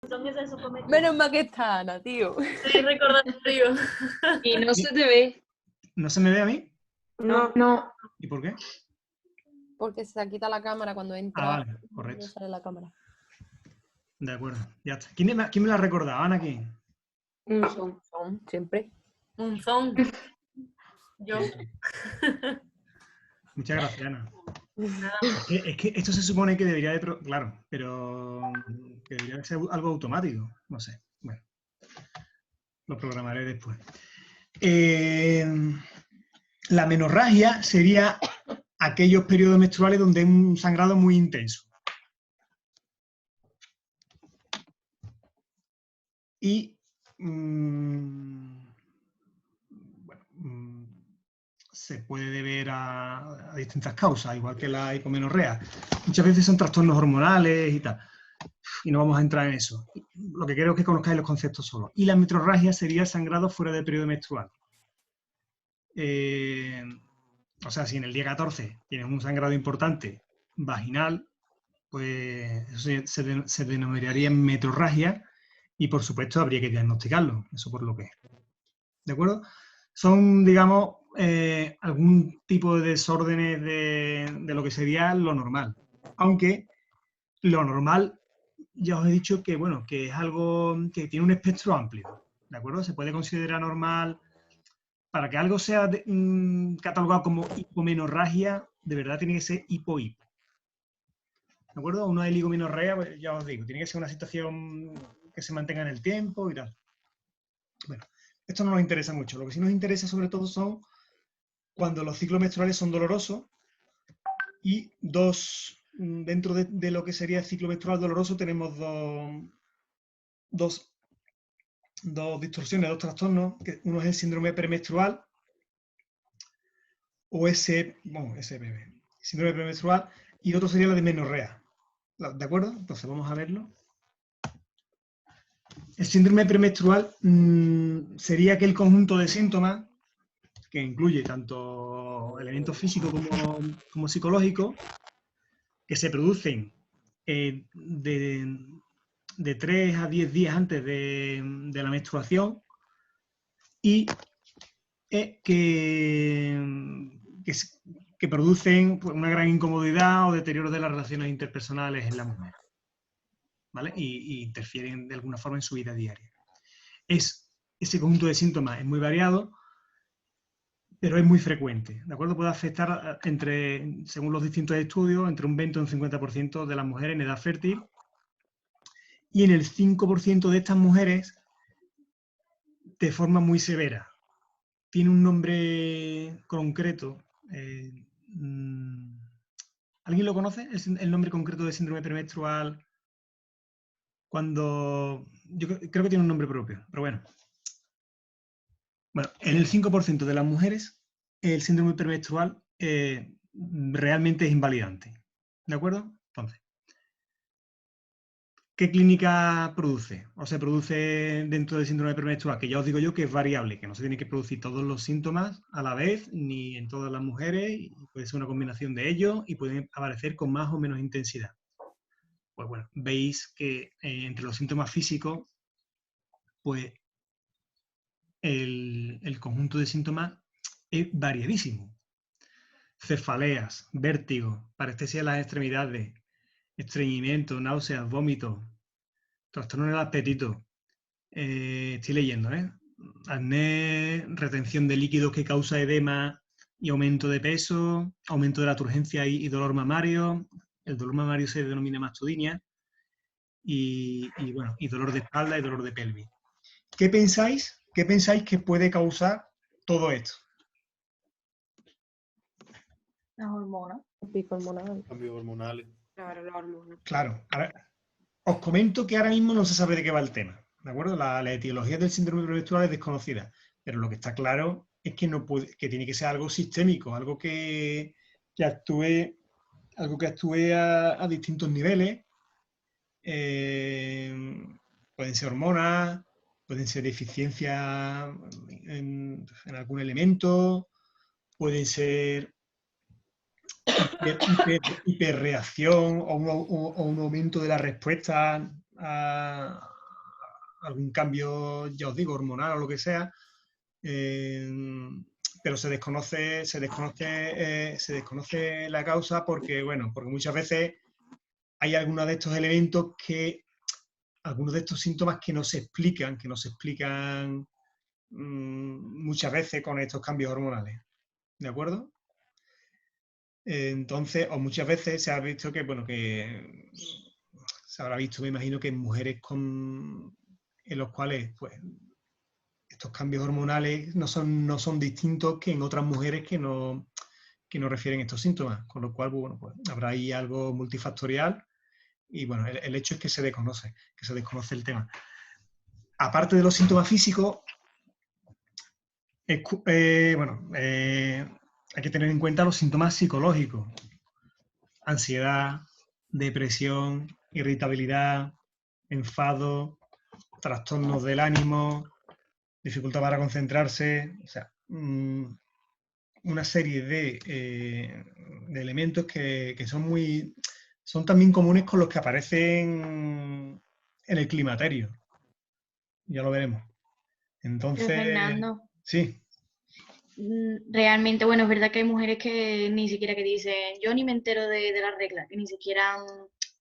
Son esas sometidas. Menos mal que está Ana, tío. Estoy recordando yo. Y no se te ve. ¿No se me ve a mí? No, no. ¿Y por qué? Porque se quita la cámara cuando entra. Ah, vale, No correcto. sale la cámara. De acuerdo, ya está. ¿Quién me la ha recordado? ¿Ana quién? Un son. Son, siempre. Punzón. Yo. Muchas gracias, Ana. Es que esto se supone que debería de... Claro, pero que debería de ser algo automático. No sé. Bueno, lo programaré después. La menorragia sería aquellos periodos menstruales donde hay un sangrado muy intenso. Y se puede deber a distintas causas, igual que la hipomenorrea. Muchas veces son trastornos hormonales y tal. Y no vamos a entrar en eso. Lo que quiero es que conozcáis los conceptos solo. Y la menorragia sería el sangrado fuera del periodo menstrual. O sea, si en el día 14 tienes un sangrado importante vaginal, pues eso se denominaría metrorragia y, por supuesto, habría que diagnosticarlo. Eso por lo que es. ¿De acuerdo? Son, digamos, algún tipo de desórdenes de lo que sería lo normal. Aunque lo normal, ya os he dicho que, bueno, que es algo que tiene un espectro amplio. ¿De acuerdo? Se puede considerar normal. Para que algo sea catalogado como hipomenorragia, de verdad tiene que ser hipo-hipo. ¿De acuerdo? Una oligomenorrea, pues ya os digo, tiene que ser una situación que se mantenga en el tiempo y tal. Bueno, esto no nos interesa mucho. Lo que sí nos interesa sobre todo son cuando los ciclos menstruales son dolorosos y dentro de lo que sería el ciclo menstrual doloroso tenemos dos distorsiones, dos trastornos. Uno es el síndrome premenstrual o SPB, síndrome premenstrual, y otro sería la de menorrea. ¿De acuerdo? Entonces vamos a verlo. El síndrome premenstrual sería aquel conjunto de síntomas que incluye tanto elementos físicos como psicológicos que se producen de 3 a 10 días antes de la menstruación y que producen pues, una gran incomodidad o deterioro de las relaciones interpersonales en la mujer, ¿vale? Y interfieren de alguna forma en su vida diaria. Ese conjunto de síntomas es muy variado, pero es muy frecuente, ¿de acuerdo? Puede afectar, según los distintos estudios, entre un 20 y un 50% de las mujeres en edad fértil, y en el 5% de estas mujeres de forma muy severa. Tiene un nombre concreto. ¿Alguien lo conoce? ¿El nombre concreto de síndrome premenstrual? Yo creo que tiene un nombre propio, pero bueno. Bueno, en el 5% de las mujeres, el síndrome premenstrual realmente es invalidante. ¿De acuerdo? Entonces, ¿qué clínica produce? O se produce dentro del síndrome premenstrual, que ya os digo yo que es variable, que no se tienen que producir todos los síntomas a la vez, ni en todas las mujeres, y puede ser una combinación de ellos y pueden aparecer con más o menos intensidad. Pues bueno, veis que entre los síntomas físicos, pues el conjunto de síntomas es variadísimo. Cefaleas, vértigo, parestesia de las extremidades, estreñimiento, náuseas, vómitos, trastorno del apetito. Estoy leyendo, ¿eh? Acné, retención de líquidos que causa edema y aumento de peso, aumento de la turgencia y dolor mamario. El dolor mamario se denomina mastodinia. Y dolor de espalda y dolor de pelvis. ¿Qué pensáis que puede causar todo esto? Las hormonas. Pico hormonal. Cambios hormonales. Claro, la hormona. Claro. Os comento que ahora mismo no se sabe de qué va el tema, ¿de acuerdo? La etiología del síndrome premenstrual es desconocida, pero lo que está claro es que que tiene que ser algo sistémico, algo que actúe a distintos niveles. Pueden ser hormonas, pueden ser deficiencias en algún elemento, pueden ser hiperreacción o un aumento de la respuesta algún cambio, ya os digo, hormonal o lo que sea, pero se desconoce la causa porque, bueno, porque muchas veces hay algunos de estos elementos algunos de estos síntomas que no se explican muchas veces con estos cambios hormonales, ¿de acuerdo? Entonces, o muchas veces se ha visto que, bueno, que se habrá visto, me imagino, que en mujeres en los cuales, pues, estos cambios hormonales no son distintos que en otras mujeres que no refieren estos síntomas, con lo cual, bueno, pues habrá ahí algo multifactorial y, bueno, el hecho es que se desconoce el tema. Aparte de los síntomas físicos, hay que tener en cuenta los síntomas psicológicos: ansiedad, depresión, irritabilidad, enfado, trastornos del ánimo, dificultad para concentrarse, o sea, una serie de elementos que son también comunes con los que aparecen en el climaterio. Ya lo veremos. Pero Entonces, Fernando, sí. realmente, bueno, es verdad que hay mujeres que ni siquiera que dicen, yo ni me entero de las reglas, que ni siquiera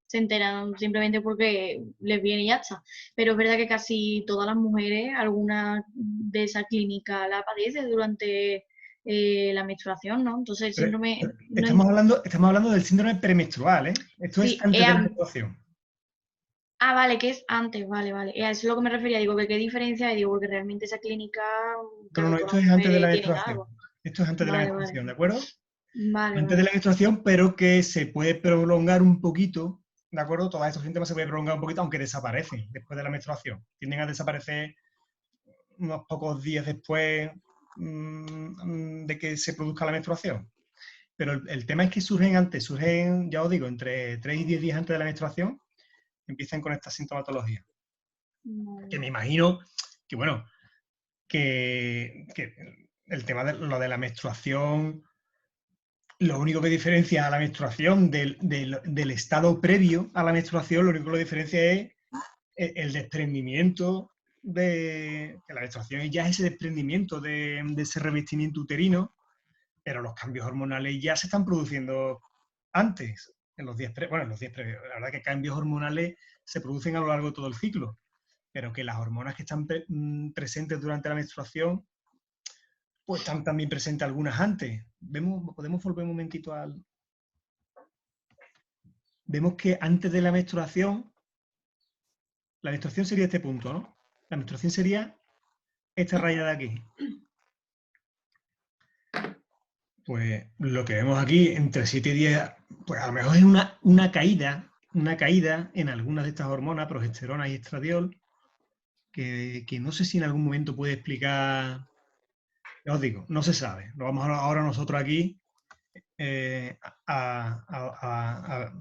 se enteran simplemente porque les viene y ya está. Pero es verdad que casi todas las mujeres, alguna de esa clínica la padece durante la menstruación, ¿no? Entonces el Pero síndrome... no estamos hablando del síndrome premenstrual, ¿eh? Esto es sí, antes de la menstruación. ah, vale, que es antes, vale, vale. Y a eso es lo que me refería, digo, que qué diferencia hay, digo, porque realmente esa clínica, No, claro, esto todas es las antes de la mujeres tienen menstruación. algo. Esto es antes de la Vale, menstruación, vale, ¿de acuerdo? vale, Antes de vale. la menstruación, pero que se puede prolongar un poquito, ¿de acuerdo? Todos estos síntomas se pueden prolongar un poquito, aunque desaparecen después de la menstruación. Tienden a desaparecer unos pocos días después de que se produzca la menstruación. Pero el tema es que surgen, ya os digo, entre 3 y 10 días antes de la menstruación, empiezan con esta sintomatología. Que me imagino que, bueno, que el tema de lo de la menstruación, lo único que diferencia a la menstruación del estado previo a la menstruación, lo único que lo diferencia es el desprendimiento de la menstruación, ya es ese desprendimiento de ese revestimiento uterino, pero los cambios hormonales ya se están produciendo antes, en los días previos. La verdad que cambios hormonales se producen a lo largo de todo el ciclo, pero que las hormonas que están presentes durante la menstruación, pues están también presentes algunas antes. Podemos volver un momentito Vemos que antes de la menstruación sería este punto, ¿no? La menstruación sería esta raya de aquí. Pues lo que vemos aquí, entre 7 y 10, pues a lo mejor es una caída en algunas de estas hormonas, progesterona y estradiol, que no sé si en algún momento puede explicar, ya os digo, no se sabe. Lo vamos ahora nosotros aquí a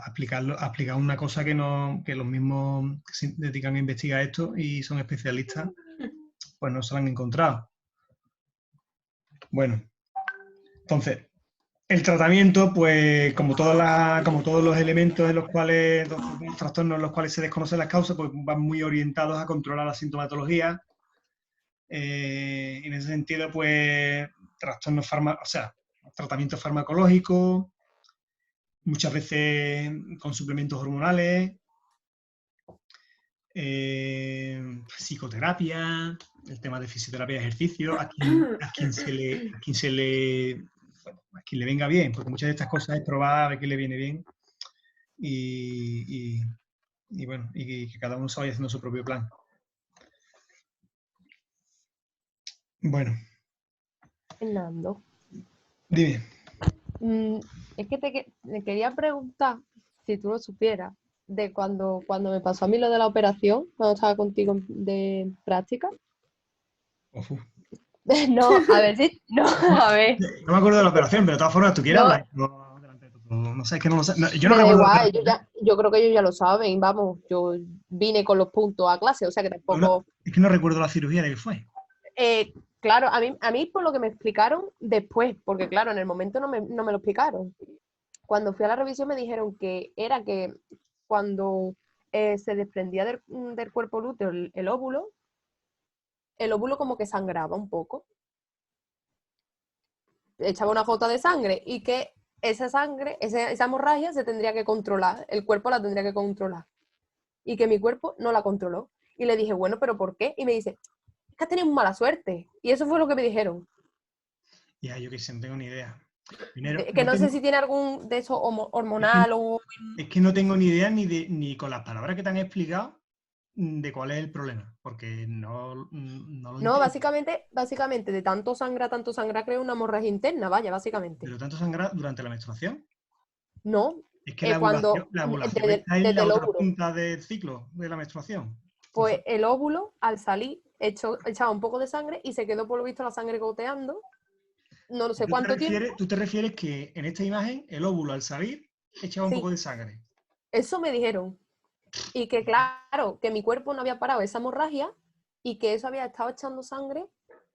explicar una cosa que los mismos que se dedican a investigar esto y son especialistas, pues no se lo han encontrado. Bueno, entonces, el tratamiento, pues como todos los elementos los trastornos en los cuales se desconocen las causas, pues van muy orientados a controlar la sintomatología. En ese sentido, pues tratamiento farmacológico, muchas veces con suplementos hormonales, psicoterapia, el tema de fisioterapia y ejercicio, a quien le venga bien, porque muchas de estas cosas es probar a ver qué le viene bien y bueno, y que cada uno se vaya haciendo su propio plan. Bueno, Fernando, dime. es que me quería preguntar, si tú lo supieras, de cuando me pasó a mí lo de la operación, cuando estaba contigo de práctica. Ofu. No, a ver si. No, a ver. No me acuerdo de la operación, pero de todas formas, tú quieres No, hablar. No sé, es que no lo sé. Yo no me da recuerdo la igual, operación. yo creo que ellos ya lo saben, vamos, yo vine con los puntos a clase, o sea que tampoco. Es que no recuerdo la cirugía de qué fue. Claro, a mí por lo que me explicaron después, porque claro, en el momento no me lo explicaron. Cuando fui a la revisión me dijeron que era que cuando se desprendía del cuerpo lúteo el óvulo como que sangraba un poco. Echaba una gota de sangre y que esa sangre, esa hemorragia se tendría que controlar, el cuerpo la tendría que controlar. Y que mi cuerpo no la controló. Y le dije, bueno, ¿pero por qué? Y me dice, es que has tenido mala suerte. Y eso fue lo que me dijeron. Ya, yo que sé, no tengo ni idea. Primero, Que no sé tengo- si tiene algún de eso hormonal o... es que no tengo ni idea ni con las palabras que te han explicado de cuál es el problema, porque no lo No, entiendo. básicamente, de tanto sangra, crea una hemorragia interna, vaya, básicamente. Pero tanto sangrar durante la menstruación. No, Es que cuando, la ovulación desde, está en desde la el otra óvulo, punta del ciclo de la menstruación. pues Entonces, el óvulo, al salir, echaba un poco de sangre y se quedó, por lo visto, la sangre goteando, no sé cuánto tiempo. tú te refieres que en esta imagen el óvulo al salir echaba un poco Sí, de sangre. eso me dijeron. Y que, claro, que mi cuerpo no había parado esa hemorragia y que eso había estado echando sangre,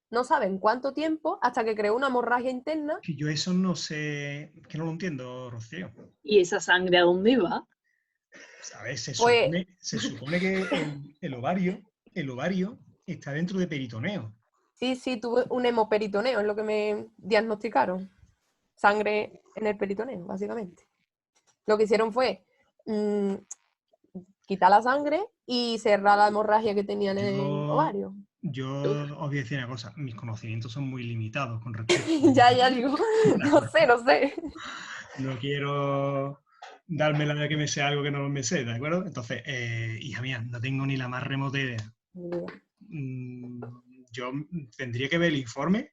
no saben cuánto tiempo, hasta que creó una hemorragia interna. Que yo eso no sé, que no lo entiendo, Rocío. ¿Y esa sangre a dónde va? ¿Sabes? Pues Se supone que el ovario está dentro de peritoneo. sí, tuve un hemoperitoneo, es lo que me diagnosticaron. Sangre en el peritoneo, básicamente. Lo que hicieron fue quitar la sangre y cerrar la hemorragia que tenía en el Yo, ovario. yo os voy a decir una cosa, mis conocimientos son muy limitados con respecto Ya digo, no sé. No quiero darme la de que me sé algo que no me sé, ¿de acuerdo? Entonces, hija mía, no tengo ni la más remota idea. Mm, Yo tendría que ver el informe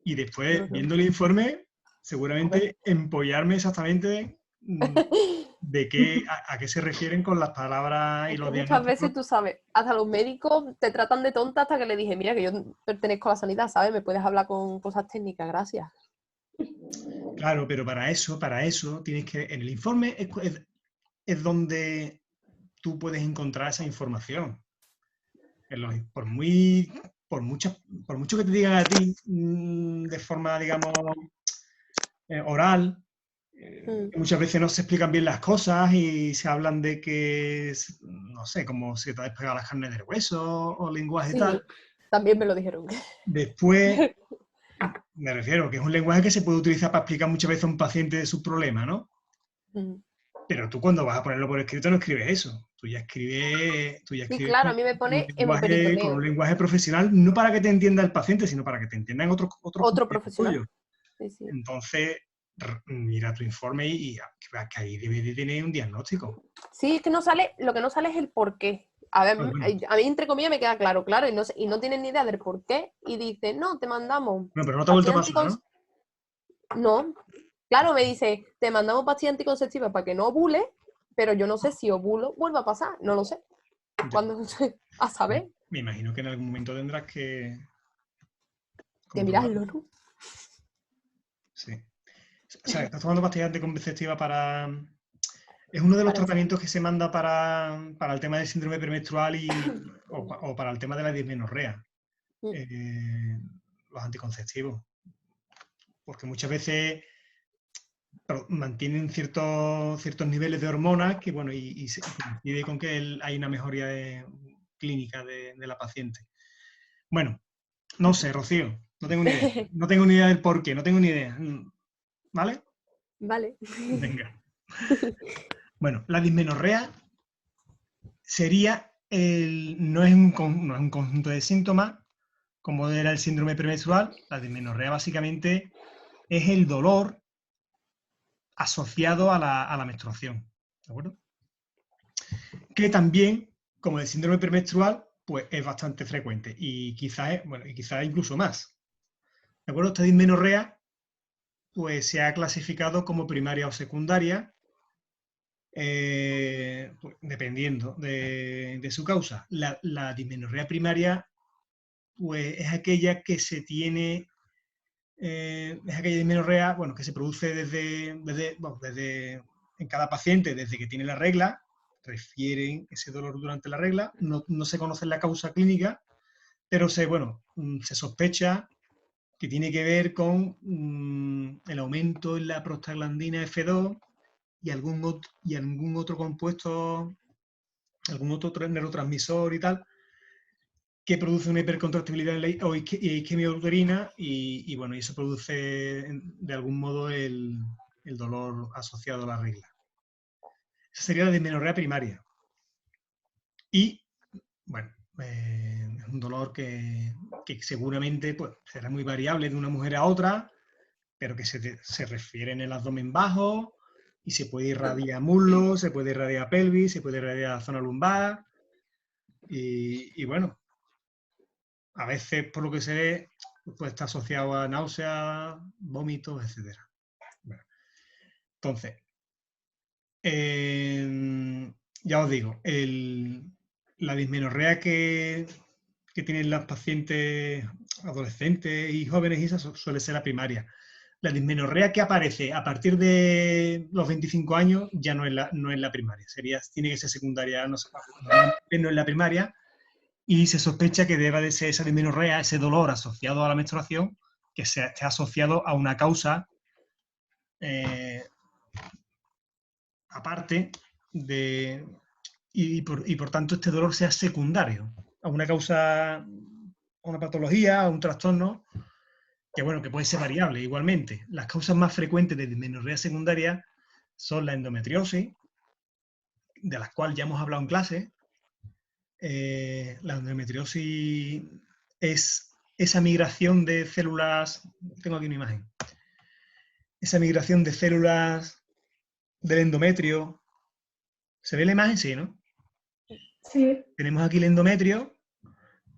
y después, viendo el informe, seguramente empollarme exactamente de a qué se refieren con las palabras y Es que los muchas diagnósticos. veces, tú sabes, hasta los médicos te tratan de tonta hasta que le dije, mira, que yo pertenezco a la sanidad, ¿sabes? Me puedes hablar con cosas técnicas, gracias. Claro, pero para eso tienes que, en el informe es donde tú puedes encontrar esa información. Por muy, por mucho que te digan a ti de forma, digamos, oral, muchas veces no se explican bien las cosas y se hablan de que, no sé, como se te ha despegado las carnes del hueso o lenguaje Sí, tal. también me lo dijeron. Después, me refiero que es un lenguaje que se puede utilizar para explicar muchas veces a un paciente de sus problemas, ¿no? Pero tú cuando vas a ponerlo por escrito no escribes eso. Tú ya Sí, escribes claro, a mí me pone con un hemoperitoneo, lenguaje profesional, no para que te entienda el paciente, sino para que te entiendan otros otro compañeros profesional. tuyos. Sí, sí. Entonces, mira tu informe y que ahí debe de tener un diagnóstico. Sí, es que no sale, lo que no sale es el por qué. A ver, Bueno, a mí entre comillas me queda claro, y no tienen ni idea del por qué, y dice, no, te mandamos pero no te ha vuelto pastilla a pasar, ¿no? No, claro, me dice, te mandamos pastilla anticonceptiva para que no ovule, pero yo no sé si ovulo vuelva a pasar, no lo sé. Ya. ¿Cuándo? A saber, Me imagino que en algún momento tendrás que que comprobarlo. mirarlo, ¿no? Sí. O sea, estás tomando pastillas anticonceptivas para... Es uno de los Para eso. tratamientos que se manda para el tema del síndrome premenstrual o para el tema de la dismenorrea, Mm. los anticonceptivos. Porque muchas veces mantienen ciertos niveles de hormonas que, bueno, y coincide con que hay una mejoría clínica de la paciente. Bueno, no sé, Rocío, no tengo ni idea. No tengo ni idea del por qué, no tengo ni idea. ¿Vale? Vale. Venga. Bueno, la dismenorrea sería no es no es un conjunto de síntomas como era el síndrome premenstrual. La dismenorrea básicamente es el dolor asociado a la menstruación. ¿De acuerdo? Que también, como el síndrome premenstrual, pues es bastante frecuente y quizás incluso más. ¿De acuerdo? Esta dismenorrea pues se ha clasificado como primaria o secundaria, pues, dependiendo de su causa. La dismenorrea primaria pues es aquella que se tiene, es aquella dismenorrea, bueno, que se produce desde en cada paciente, desde que tiene la regla, refieren ese dolor durante la regla, no se conoce la causa clínica, pero se sospecha que tiene que ver con el aumento en la prostaglandina F2 y algún otro compuesto algún otro neurotransmisor y tal, que produce una hipercontractibilidad o isquemia uterina y bueno, y eso produce de algún modo el dolor asociado a la regla. Esa sería la dismenorrea primaria. Y, bueno, es un dolor que seguramente pues, será muy variable de una mujer a otra, pero que se refiere en el abdomen bajo y se puede irradiar muslo, se puede irradiar pelvis, se puede irradiar zona lumbar y bueno, a veces por lo que se ve puede estar asociado a náuseas, vómitos, etc. Bueno, entonces, ya os digo, la dismenorrea que tienen las pacientes adolescentes y jóvenes y esa suele ser la primaria. La dismenorrea que aparece a partir de los 25 años ya no es la primaria, tiene que ser secundaria, no es la primaria, y se sospecha que deba de ser esa dismenorrea, ese dolor asociado a la menstruación, que esté asociado a una causa aparte y por tanto este dolor sea secundario a una causa, a una patología, a un trastorno, que bueno, que puede ser variable igualmente. Las causas más frecuentes de dismenorrea secundaria son la endometriosis, de las cuales ya hemos hablado en clase. La endometriosis es esa migración de células, tengo aquí una imagen, esa migración de células del endometrio. ¿Se ve la imagen? Sí, ¿no? Sí. Tenemos aquí el endometrio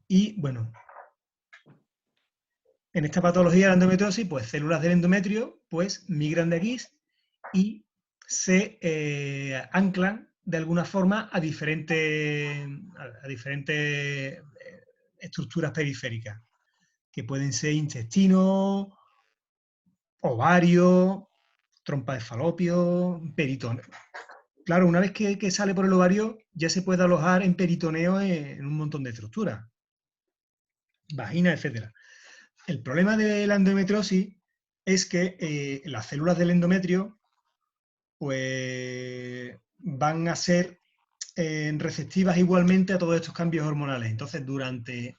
y, bueno, en esta patología de la endometriosis, pues células del endometrio pues migran de aquí y se anclan de alguna forma a diferentes estructuras periféricas, que pueden ser intestino, ovario, trompa de falopio, peritoneo. Claro, una vez que sale por el ovario, ya se puede alojar en peritoneo en un montón de estructuras, vagina, etc. El problema de la endometriosis es que las células del endometrio pues, van a ser receptivas igualmente a todos estos cambios hormonales. Entonces, durante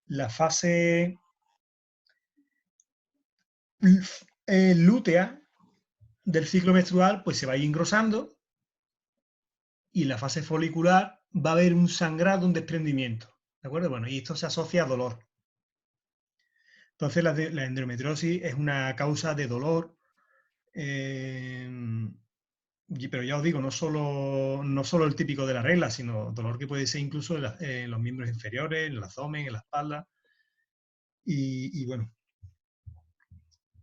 la fase lútea del ciclo menstrual, pues se va a ir engrosando y en la fase folicular va a haber un sangrado, un desprendimiento. ¿De acuerdo? Bueno, y esto se asocia a dolor. Entonces, la endometriosis es una causa de dolor, pero ya os digo, no solo el típico de la regla, sino dolor que puede ser incluso en los miembros inferiores, en el abdomen, en la espalda. Y bueno,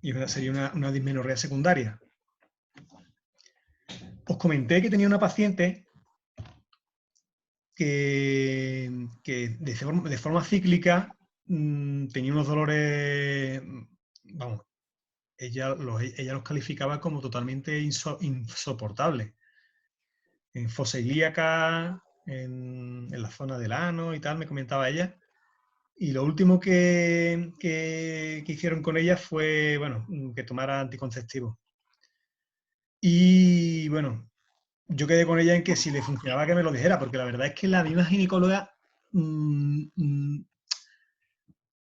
y sería una dismenorrea secundaria. Os comenté que tenía una paciente que de forma cíclica tenía unos dolores, vamos, ella los calificaba como totalmente insoportables. En fosa ilíaca, en la zona del ano y tal, me comentaba ella. Y lo último que hicieron con ella fue, bueno, que tomara anticonceptivos. Y bueno, yo quedé con ella en que si le funcionaba que me lo dijera, porque la verdad es que la misma ginecóloga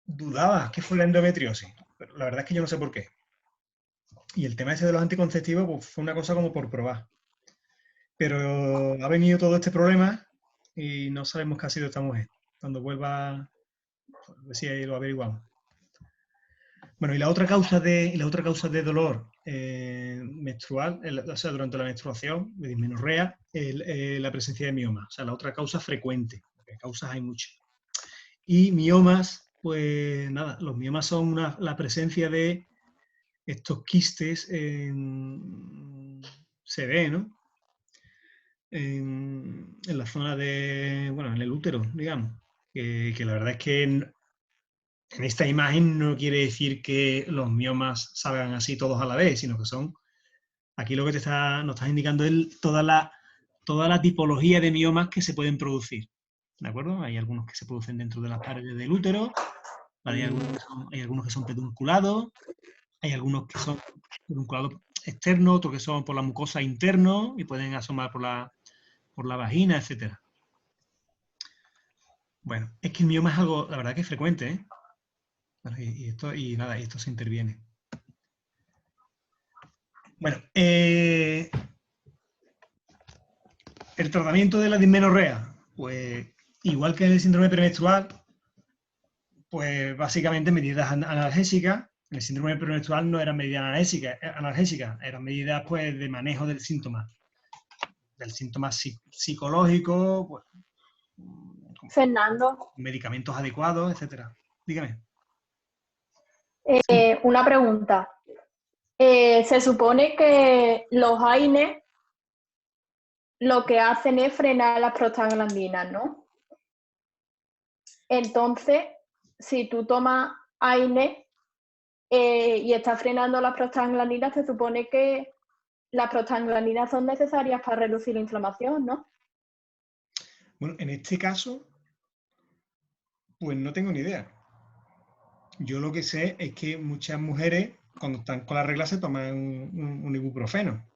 dudaba que fue la endometriosis. Pero la verdad es que yo no sé por qué. Y el tema ese de los anticonceptivos pues, fue una cosa como por probar. Pero ha venido todo este problema y no sabemos qué ha sido esta mujer. Cuando vuelva, a ver si lo averiguamos. Bueno, y la otra causa de dolor menstrual, o sea, durante la menstruación, de dismenorrea, la presencia de miomas. O sea, la otra causa frecuente, porque causas hay muchas. Y miomas, pues nada, los miomas son la presencia de estos quistes se ve, ¿no? En la zona de, bueno, en el útero, digamos. Que la verdad es que en esta imagen no quiere decir que los miomas salgan así todos a la vez, sino que son, aquí lo que nos estás indicando es toda la tipología de miomas que se pueden producir. ¿De acuerdo? Hay algunos que se producen dentro de las paredes del útero, hay algunos que son pedunculados, hay algunos que son pedunculados externos, otros que son por la mucosa interna y pueden asomar por la vagina, etc. Bueno, es que el mioma es algo, la verdad que es frecuente, ¿eh? Bueno, nada, y esto se interviene. Bueno, el tratamiento de la dismenorrea, pues igual que en el síndrome premenstrual, pues básicamente medidas analgésicas. En el síndrome premenstrual no eran medidas analgésicas, eran medidas pues de manejo del síntoma psicológico, pues, Fernando, medicamentos adecuados, etcétera. Dígame. Sí. una pregunta. Se supone que los AINES lo que hacen es frenar las prostaglandinas, ¿no? Entonces, si tú tomas AINES y estás frenando las prostaglandinas, se supone que las prostaglandinas son necesarias para reducir la inflamación, ¿no? Bueno, en este caso, pues no tengo ni idea. Yo lo que sé es que muchas mujeres, cuando están con la regla, se toman un ibuprofeno.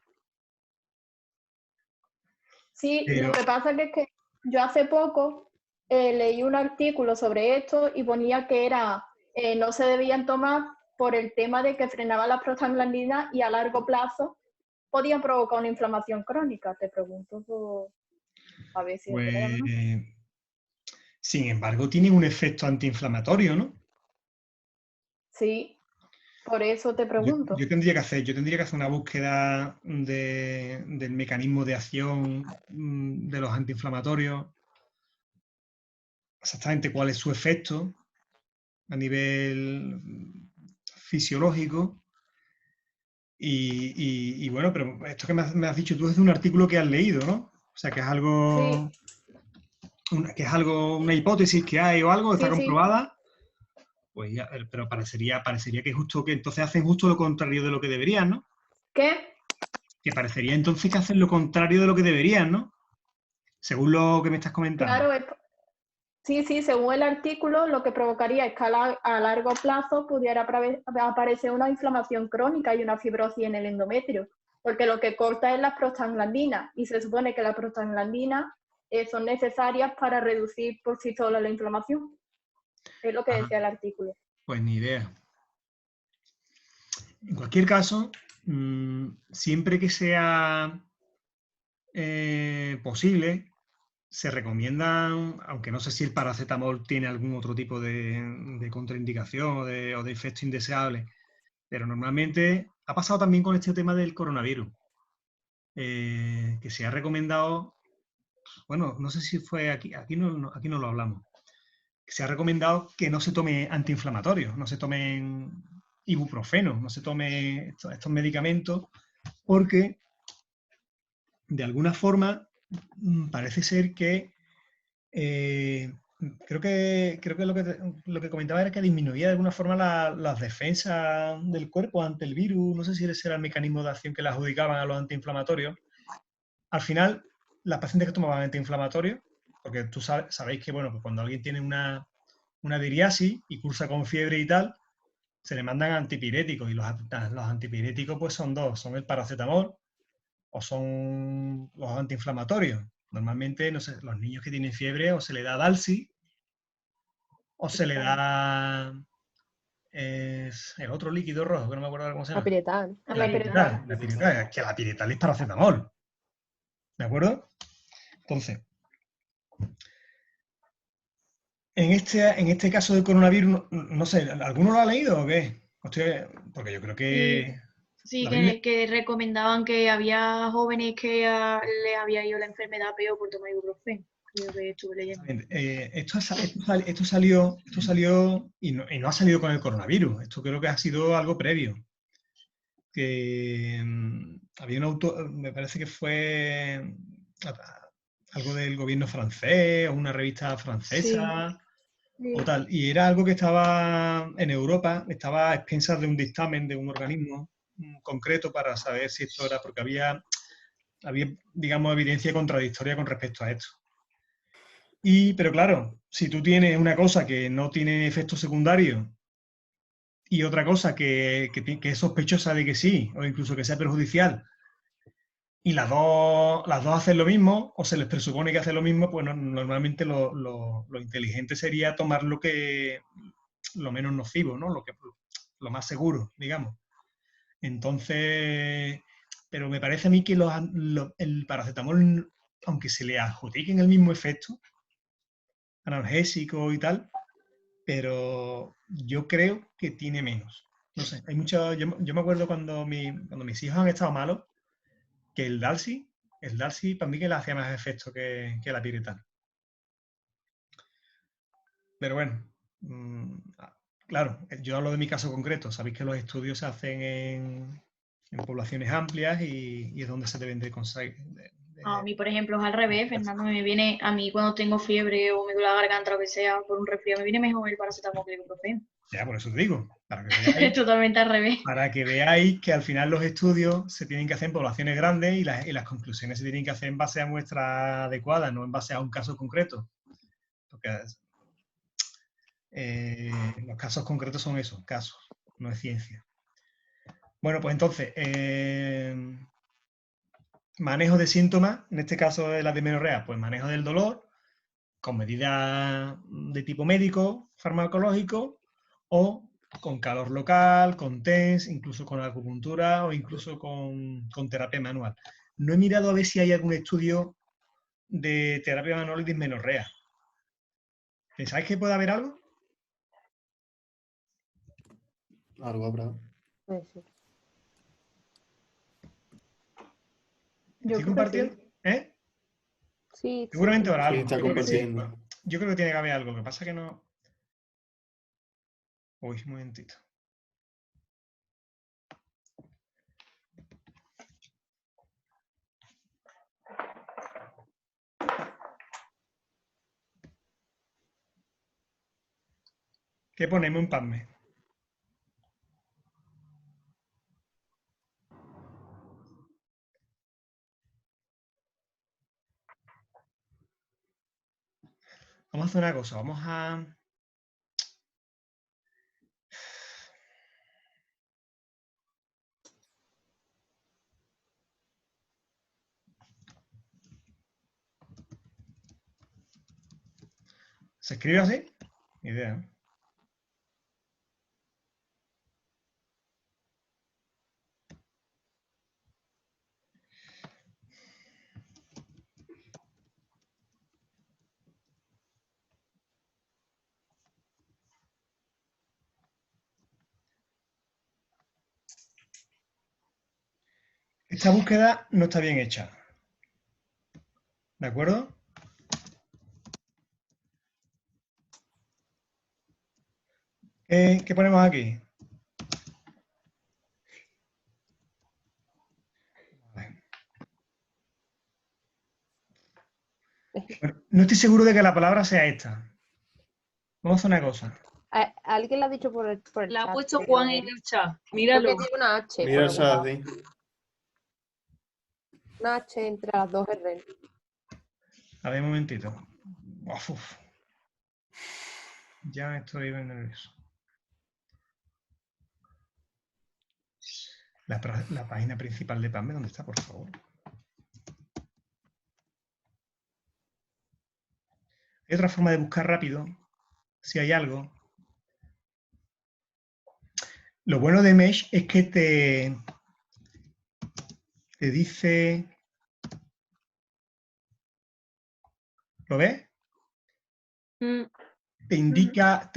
Sí, Pero, lo que pasa es que yo hace poco leí un artículo sobre esto y ponía que no se debían tomar por el tema de que frenaba las prostaglandinas y a largo plazo podían provocar una inflamación crónica. Te pregunto a ver si es verdad o no. sin embargo, tiene un efecto antiinflamatorio, ¿no? Sí, por eso te pregunto. Yo tendría que hacer una búsqueda del mecanismo de acción de los antiinflamatorios, exactamente cuál es su efecto a nivel fisiológico. Y bueno, pero esto que me has dicho tú es de un artículo que has leído, ¿no? O sea, que es algo, una hipótesis que hay o algo, está Sí, sí. comprobada. Pues ya, pero parecería que entonces hacen justo lo contrario de lo que deberían, ¿no? ¿Qué? Que parecería entonces que hacen lo contrario de lo que deberían, ¿no? Según lo que me estás comentando. Claro, sí, según el artículo, lo que provocaría es que a largo plazo pudiera aparecer una inflamación crónica y una fibrosis en el endometrio, porque lo que corta es las prostaglandinas y se supone que las prostaglandinas son necesarias para reducir por sí sola la inflamación. Es lo que decía el artículo. Pues ni idea. En cualquier caso, siempre que sea posible, se recomiendan, aunque no sé si el paracetamol tiene algún otro tipo de contraindicación o de efecto indeseable, pero normalmente ha pasado también con este tema del coronavirus, que se ha recomendado, bueno, no sé si fue aquí no lo hablamos, que se ha recomendado que no se tome antiinflamatorios, no se tomen ibuprofeno, no se tome estos medicamentos, porque de alguna forma parece ser que creo que lo que comentaba era que disminuía de alguna forma las defensas del cuerpo ante el virus. No sé si ese era el mecanismo de acción que le adjudicaban a los antiinflamatorios. Al final, las pacientes que tomaban antiinflamatorios, porque sabéis que bueno, que cuando alguien tiene una viriasis y cursa con fiebre y tal, se le mandan antipiréticos, y los antipiréticos pues son dos, son el paracetamol o son los antiinflamatorios. Normalmente, no sé, los niños que tienen fiebre o se le da Dalsi o se le da el otro líquido rojo, que no me acuerdo cómo se llama. Apiretal. La pirital, que la pirital es paracetamol. ¿De acuerdo? Entonces, en este caso del coronavirus, no sé, ¿alguno lo ha leído o qué? Porque yo creo que... Sí, que recomendaban que había jóvenes que les había ido la enfermedad peor por tomar ibuprofeno. Yo que estuve leyendo. Esto salió y no ha salido con el coronavirus. Esto creo que ha sido algo previo. Que había un autor, me parece que fue algo del gobierno francés o una revista francesa o tal. Y era algo que estaba en Europa, estaba a expensas de un dictamen de un organismo concreto para saber si esto era, porque había, digamos, evidencia contradictoria con respecto a esto. Pero claro, si tú tienes una cosa que no tiene efectos secundarios y otra cosa que es sospechosa de que sí, o incluso que sea perjudicial, y las dos hacen lo mismo, o se les presupone que hacen lo mismo, pues normalmente lo inteligente sería tomar lo menos nocivo, ¿no? Lo más seguro, digamos. Entonces, pero me parece a mí que el paracetamol, aunque se le adjudiquen el mismo efecto analgésico y tal, pero yo creo que tiene menos. No sé, hay mucho. Yo me acuerdo cuando mis hijos han estado malos, que el Dalsy para mí que le hacía más efecto que la piretana. Pero bueno, claro, yo hablo de mi caso concreto. Sabéis que los estudios se hacen en poblaciones amplias y es donde se deben de conseguir. A mí, por ejemplo, es al revés, Fernando, me viene, a mí cuando tengo fiebre o me duele la garganta o lo que sea, por un resfriado, me viene mejor el paracetamol que el ibuprofeno. Ya, por eso te digo, Es totalmente al revés. para que veáis que al final los estudios se tienen que hacer en poblaciones grandes y las conclusiones se tienen que hacer en base a muestras adecuadas, no en base a un caso concreto. Porque los casos concretos son esos, casos, no es ciencia. Bueno, pues entonces, manejo de síntomas, en este caso de la dismenorrea, pues manejo del dolor con medidas de tipo médico, farmacológico, o con calor local, con TENS, incluso con acupuntura o incluso con terapia manual. No he mirado a ver si hay algún estudio de terapia manual y dismenorrea. ¿Pensáis que puede haber algo? Algo habrá. Puede ser. Yo ¿Estoy creo que compartiendo? sí. ¿Eh? Sí, Seguramente sí. habrá Sí, algo. está Yo creo que sí. compartiendo. Yo creo que tiene que haber algo. Lo que pasa es que no. Uy, un momentito. ¿Qué ponemos en PubMed? Vamos a hacer una cosa. Vamos a. ¿Se escribe así? Ni idea, ¿no? Esta búsqueda no está bien hecha. ¿De acuerdo? ¿Qué ponemos aquí? Bueno, no estoy seguro de que la palabra sea esta. Vamos a hacer una cosa. Alguien lo ha dicho por el La ha chat, puesto pero Juan en el chat. creo Míralo. que tiene una H. Mira el por algún chat, lado. sí. Una H entre las dos R. A ver, un momentito. Uf. Ya estoy nervioso. La página principal de PubMed, ¿dónde está, por favor? Hay otra forma de buscar rápido, si hay algo. Lo bueno de Mesh es que te dice... ¿Lo ves? Te indica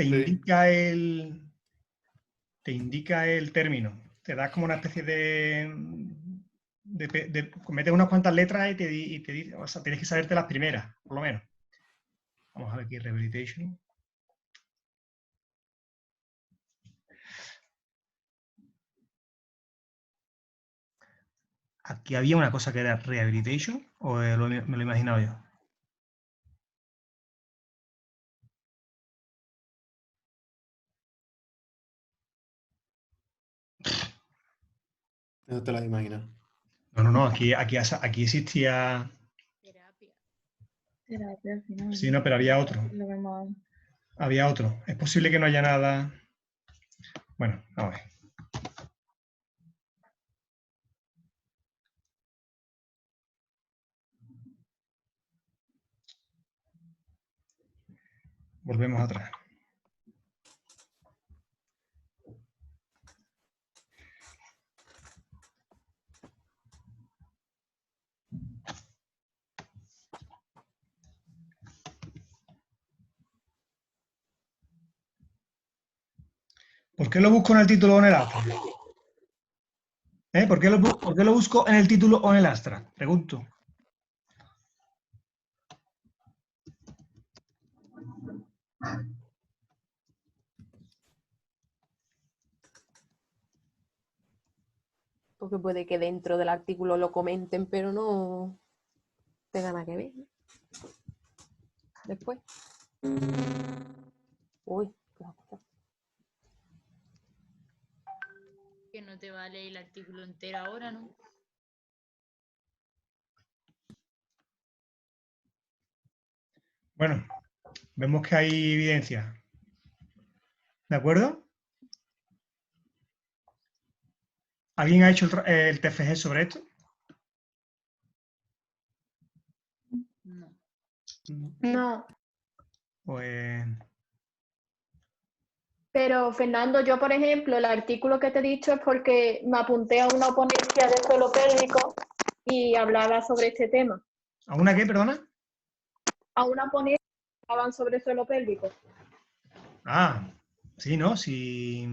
el término. Te da como una especie de metes unas cuantas letras y te dice, o sea, tienes que saberte las primeras, por lo menos. Vamos a ver aquí, Rehabilitation. Aquí había una cosa que era Rehabilitation, o me lo he imaginado yo. No te la imaginas. No, aquí existía... Terapia al final. Sí, no, pero había otro. Lo vemos. Había otro. Es posible que no haya nada... Bueno, vamos a ver. Volvemos atrás. ¿Por qué lo busco en el título o en el astra? ¿Por qué lo busco en el título o en el astra? Pregunto. Porque puede que dentro del artículo lo comenten, pero no tenga nada que ver, ¿no? Después. Uy, ¿qué va a pasar? Que no te vale el artículo entero ahora, ¿no? Bueno, vemos que hay evidencia. ¿De acuerdo? ¿Alguien ha hecho el TFG sobre esto? No. No. Pues Pero Fernando, yo por ejemplo, el artículo que te he dicho es porque me apunté a una ponencia de suelo pélvico y hablaba sobre este tema. ¿a una qué, perdona? A una ponencia que hablaban sobre suelo pélvico. Ah, sí, ¿no? Sí.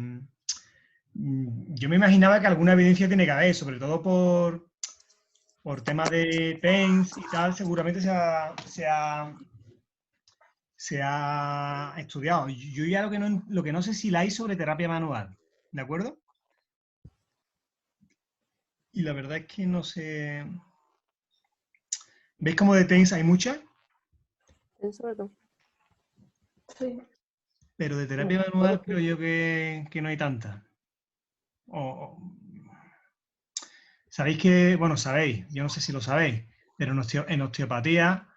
Yo me imaginaba que alguna evidencia tiene que haber, sobre todo por temas de TENS y tal, seguramente se ha estudiado. Yo ya lo que no sé si la hay sobre terapia manual, ¿de acuerdo? Y la verdad es que no sé. ¿Veis cómo de TENS hay muchas? Sobre todo. Sí. Pero de terapia manual creo yo que no hay tantas. Sabéis que, bueno, sabéis, yo no sé si lo sabéis, pero en osteopatía,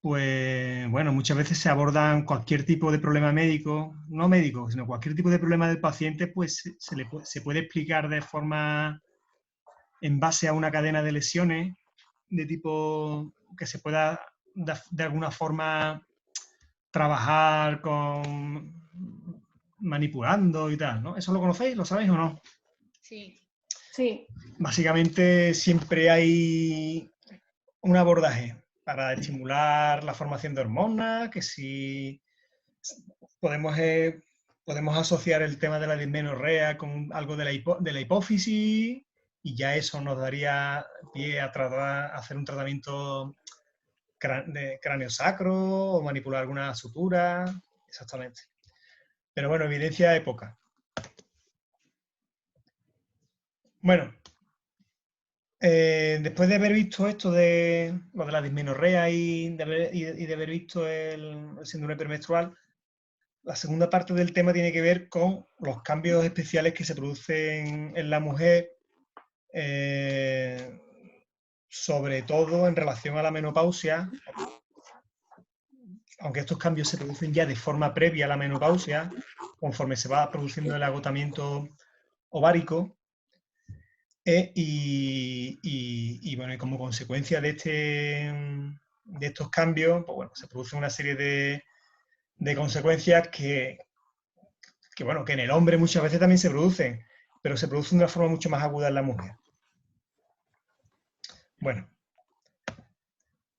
pues bueno, muchas veces se abordan cualquier tipo de problema médico, no médico, sino cualquier tipo de problema del paciente, pues se puede explicar de forma, en base a una cadena de lesiones, de tipo que se pueda de alguna forma trabajar con manipulando y tal, ¿no? ¿Eso lo conocéis? ¿Lo sabéis o no? Sí. Sí. Básicamente siempre hay un abordaje para estimular la formación de hormonas, que si podemos asociar el tema de la dismenorrea con algo de la hipófisis y ya eso nos daría pie a hacer un tratamiento de cráneo sacro o manipular alguna sutura, exactamente. Pero bueno, evidencia de poca. Bueno, después de haber visto esto de lo de la dismenorrea y de haber visto el síndrome premenstrual, la segunda parte del tema tiene que ver con los cambios especiales que se producen en la mujer, sobre todo en relación a la menopausia, aunque estos cambios se producen ya de forma previa a la menopausia, conforme se va produciendo el agotamiento ovárico. Y bueno, y como consecuencia de estos cambios, pues bueno, se produce una serie de consecuencias que en el hombre muchas veces también se producen, pero se producen de una forma mucho más aguda en la mujer. Bueno,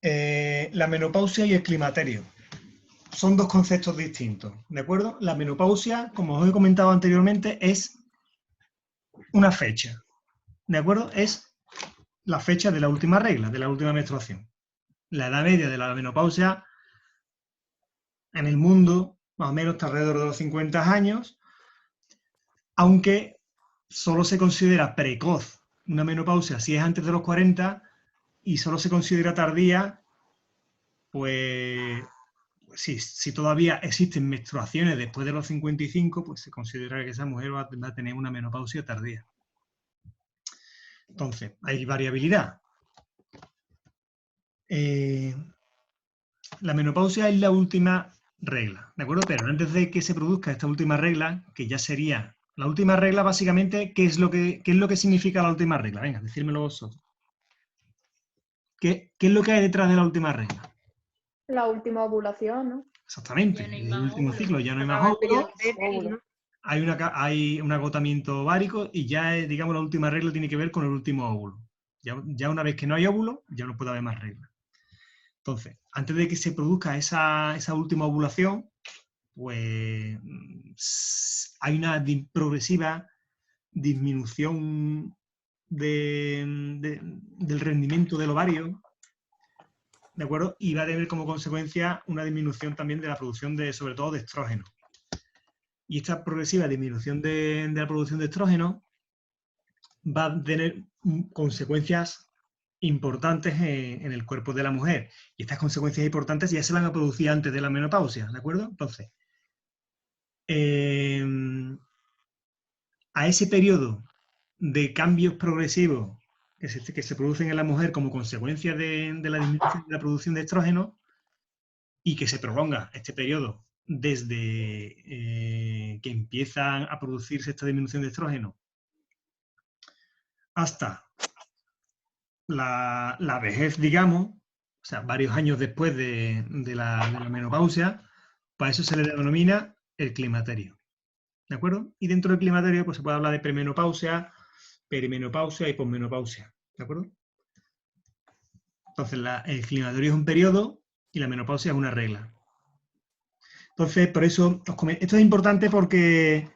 la menopausia y el climaterio son dos conceptos distintos, ¿de acuerdo? La menopausia, como os he comentado anteriormente, es una fecha, ¿de acuerdo? Es la fecha de la última regla, de la última menstruación. La edad media de la menopausia en el mundo más o menos está alrededor de los 50 años, aunque solo se considera precoz una menopausia si es antes de los 40 y solo se considera tardía, pues si todavía existen menstruaciones después de los 55, pues se considera que esa mujer va a tener una menopausia tardía. Entonces, hay variabilidad. La menopausia es la última regla, ¿de acuerdo? Pero antes de que se produzca esta última regla, que ya sería la última regla, básicamente, ¿qué es lo que significa la última regla? Venga, decírmelo vosotros. ¿Qué es lo que hay detrás de la última regla? La última ovulación, ¿no? Exactamente. Ya no hay El más último óvulos. ciclo, ya no hay más Acaba el periodo óvulos, fértil, ¿no? hay un agotamiento ovárico y ya, digamos, la última regla tiene que ver con el último óvulo. Ya una vez que no hay óvulo, ya no puede haber más reglas. Entonces, antes de que se produzca esa última ovulación, pues hay una progresiva disminución del rendimiento del ovario, ¿de acuerdo? Y va a tener como consecuencia una disminución también de la producción sobre todo de estrógeno. Y esta progresiva disminución de la producción de estrógeno va a tener consecuencias importantes en el cuerpo de la mujer. Y estas consecuencias importantes ya se van a producir antes de la menopausia, ¿de acuerdo? Entonces, a ese periodo de cambios progresivos que se producen en la mujer como consecuencia de la disminución de la producción de estrógeno y que se prolonga este periodo desde que empiezan a producirse esta disminución de estrógeno hasta la vejez, digamos, o sea, varios años después de la menopausia, para eso se le denomina el climaterio. ¿De acuerdo? Y dentro del climaterio pues, se puede hablar de premenopausia, perimenopausia y posmenopausia. ¿De acuerdo? Entonces, el climaterio es un periodo y la menopausia es una regla. Entonces, por eso, esto es importante porque